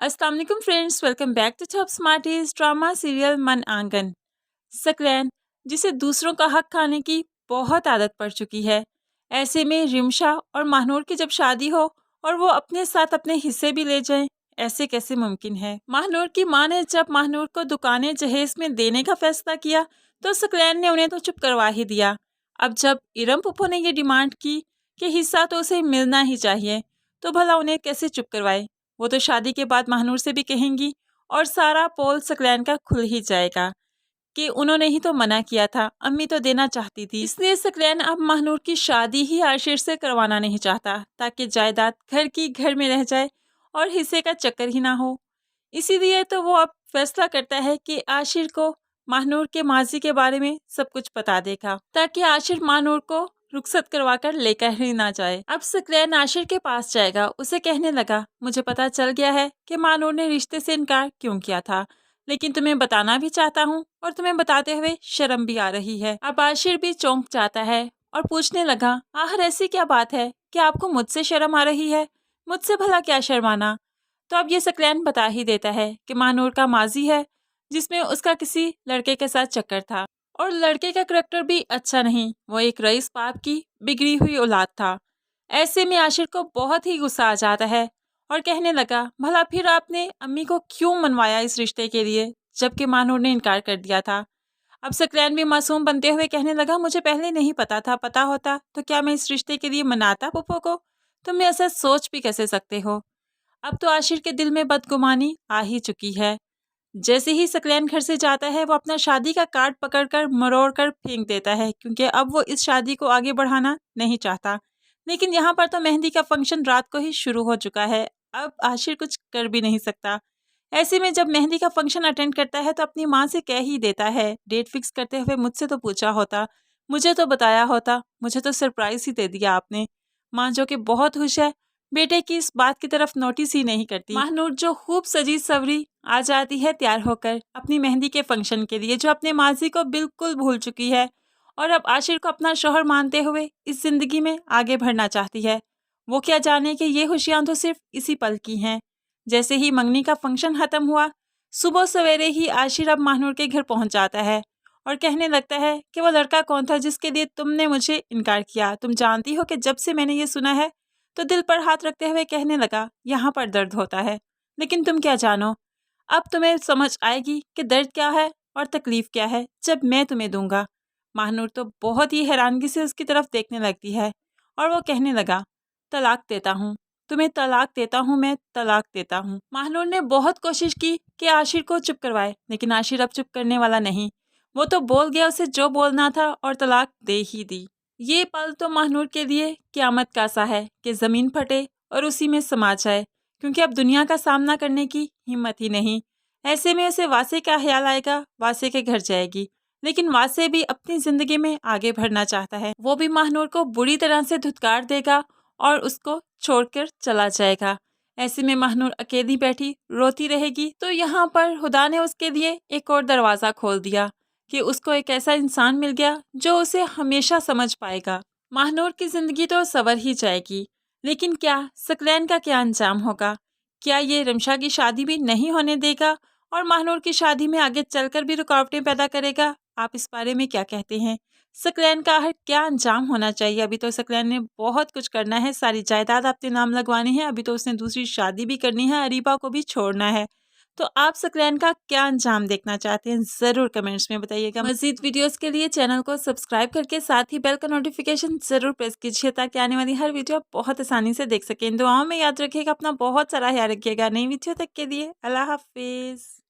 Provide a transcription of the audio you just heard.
अस्सलाम वालेकुम friends, welcome back to top smarties drama serial Man Aangan. Saqlain, जिसे दूसरों का हक खाने की बहुत आदत पड़ चुकी है, ऐसे में रिमशा और महानूर की जब शादी हो और वो अपने साथ अपने हिस्से भी ले जाएं, ऐसे कैसे मुमकिन है। महानूर की मां ने जब महानूर को दुकानें जहेज में देने का फैसला किया तो सकलैन ने उन्हें तो चुप करवा ही दिया। अब जब इरम पुप्पो ने ये डिमांड की कि हिस्सा तो उसे मिलना ही चाहिए, तो भला उन्हें कैसे चुप करवाए। वो तो शादी के बाद महानूर से भी कहेंगी और सारा पोल सकलैन का खुल ही जाएगा कि उन्होंने ही तो मना किया था, अम्मी तो देना चाहती थी। इसलिए सकलैन अब महानूर की शादी ही आशिर से करवाना नहीं चाहता ताकि जायदाद घर की घर में रह जाए और हिस्से का चक्कर ही ना हो। इसीलिए तो वो अब फैसला करता है कि आशिर को महानूर के माजी के बारे में सब कुछ बता देगा ताकि आशिर महानूर को रुखसत करवा कर लेकर ही ना जाए। अब सकलैन आशिर के पास जाएगा, उसे कहने लगा, मुझे पता चल गया है कि महानूर ने रिश्ते से इनकार क्यों किया था, लेकिन तुम्हें बताना भी चाहता हूँ और तुम्हें बताते हुए शर्म भी आ रही है। अब आशिर भी चौंक जाता है और पूछने लगा, आखिर ऐसी क्या बात है कि आपको मुझसे शर्म आ रही है, मुझसे भला क्या शर्माना। तो अब ये सकलैन बता ही देता है कि महानूर का माजी है जिसमें उसका किसी लड़के के साथ चक्कर था और लड़के का करैक्टर भी अच्छा नहीं, वो एक रईस बाप की बिगड़ी हुई औलाद था। ऐसे में आशिर को बहुत ही गुस्सा आ जाता है और कहने लगा, भला फिर आपने अम्मी को क्यों मनवाया इस रिश्ते के लिए जबकि महानूर ने इनकार कर दिया था। अब सकलैन भी मासूम बनते हुए कहने लगा, मुझे पहले नहीं पता था, पता होता तो क्या मैं इस रिश्ते के लिए मनाता पुप्पो को। तुम ऐसा सोच भी कैसे सकते हो। अब तो आशिर के दिल में बदगुमानी आ ही चुकी है। जैसे ही सकलैन घर से जाता है वो अपना शादी का कार्ड पकड़कर मरोड़ कर फेंक देता है क्योंकि अब वो इस शादी को आगे बढ़ाना नहीं चाहता। लेकिन यहाँ पर तो मेहंदी का फंक्शन रात को ही शुरू हो चुका है, अब आशिर कुछ कर भी नहीं सकता। ऐसे में जब मेहंदी का फंक्शन अटेंड करता है तो अपनी माँ से कह ही देता है, डेट फिक्स करते हुए मुझसे तो पूछा होता, मुझे तो बताया होता, मुझे तो सरप्राइज ही दे दिया आपने। माँ जो कि बहुत खुश है, बेटे की इस बात की तरफ नोटिस ही नहीं करती। महानूर जो खूब सजी सवरी आ जाती है तैयार होकर अपनी मेहंदी के फंक्शन के लिए, जो अपने माजी को बिल्कुल भूल चुकी है और अब आशिर को अपना शौहर मानते हुए इस जिंदगी में आगे बढ़ना चाहती है। वो क्या जाने कि ये खुशियां तो सिर्फ इसी पल की हैं। जैसे ही मंगनी का फंक्शन खत्म हुआ, सुबह सवेरे ही आशिर अब महानूर के घर पहुंच जाता है और कहने लगता है कि वो लड़का कौन था जिसके लिए तुमने मुझे इनकार किया। तुम जानती हो कि जब से मैंने ये सुना है, तो दिल पर हाथ रखते हुए कहने लगा, यहाँ पर दर्द होता है, लेकिन तुम क्या जानो, अब तुम्हें समझ आएगी कि दर्द क्या है और तकलीफ क्या है जब मैं तुम्हें दूंगा। महानूर तो बहुत ही हैरानगी से उसकी तरफ देखने लगती है और वो कहने लगा, तलाक देता हूँ, तुम्हें तलाक देता हूँ, मैं तलाक देता हूँ। महानूर ने बहुत कोशिश की कि आशिर को चुप करवाए, लेकिन आशिर अब चुप करने वाला नहीं। वो तो बोल गया उसे जो बोलना था और तलाक दे ही दी। ये पल तो महानूर के लिए क़यामत का सा है कि ज़मीन फटे और उसी में समा जाए, क्योंकि अब दुनिया का सामना करने की हिम्मत ही नहीं। ऐसे में उसे वासे का ख्याल आएगा, वासे के घर जाएगी, लेकिन वासे भी अपनी ज़िंदगी में आगे बढ़ना चाहता है। वो भी महानूर को बुरी तरह से धुतकार देगा और उसको छोड़कर चला जाएगा। ऐसे में महानूर अकेली बैठी रोती रहेगी। तो यहाँ पर खुदा ने उसके लिए एक और दरवाज़ा खोल दिया कि उसको एक ऐसा इंसान मिल गया जो उसे हमेशा समझ पाएगा। महानूर की ज़िंदगी तो सवर ही जाएगी, लेकिन क्या सकलैन का क्या अंजाम होगा। क्या ये रिमशा की शादी भी नहीं होने देगा और महानूर की शादी में आगे चलकर भी रुकावटें पैदा करेगा। आप इस बारे में क्या कहते हैं। सकलैन का क्या अंजाम होना चाहिए। अभी तो सकलैन ने बहुत कुछ करना है, सारी जायदाद अपने नाम लगवानी है, अभी तो उसने दूसरी शादी भी करनी है, अरीबा को भी छोड़ना है। तो आप सकलैन का क्या अंजाम देखना चाहते हैं, ज़रूर कमेंट्स में बताइएगा। मज़ीद वीडियोस के लिए चैनल को सब्सक्राइब करके साथ ही बेल का नोटिफिकेशन ज़रूर प्रेस कीजिए ताकि आने वाली हर वीडियो आप बहुत आसानी से देख सकें। दुआओं में याद रखिएगा, अपना बहुत सारा ख्याल रखिएगा। नई वीडियो तक के लिए अल्लाह हाफिज़।